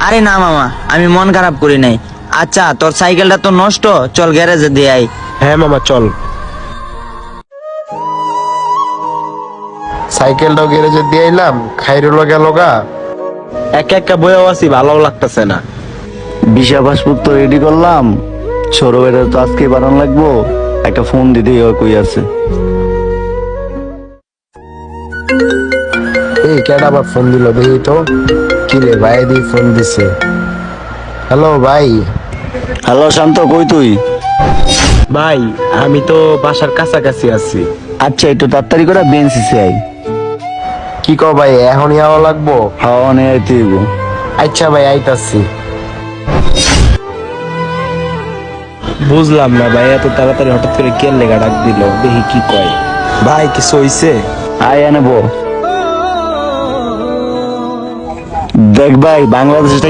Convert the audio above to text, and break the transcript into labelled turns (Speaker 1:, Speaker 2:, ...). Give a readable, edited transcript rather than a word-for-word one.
Speaker 1: আরে না মামা, আমি মন খারাপ করি নাই। আচ্ছা, তোর সাইকেলটা তো নষ্ট, চল গ্যারেজে দিয়ে আই।
Speaker 2: হ্যাঁ মামা চল। সাইকেলটাও গ্যারেজে দিয়ে এলাম, খাইরুলো গেল গা। একা একা বয়েও আছি, ভালো লাগতেছে না।
Speaker 3: ভিসা পাসপোর্ট তো রেডি করলাম, সৌরভের তো আজকে বানান লাগবো। একটা ফোন দিতেই হয়, কই আছে।
Speaker 2: এই কেডা আবার ফোন দিল দেখি তো। কি রে ভাই, দি ফোন দিছে। হ্যালো ভাই।
Speaker 3: হ্যালো শান্ত, কই তুই?
Speaker 2: ভাই আমি তো বাসার কাছাকাছি আছি।
Speaker 3: আচ্ছা, একটু তাড়াতাড়ি করে বিএনসিসি আই।
Speaker 2: কি কও ভাই, এখনই আওয়া লাগবো?
Speaker 3: হাওয়া নিয়ে আইতে হইব।
Speaker 2: আচ্ছা ভাই আইতাছি। বুঝলাম না ভাই, এত তাড়াতাড়ি হঠাৎ করে কে লেগা ডাক দিল, দেখি কি কয়। ভাই কিছু হইছে?
Speaker 3: আই আনবো। দেখ ভাই, বাংলাদেশে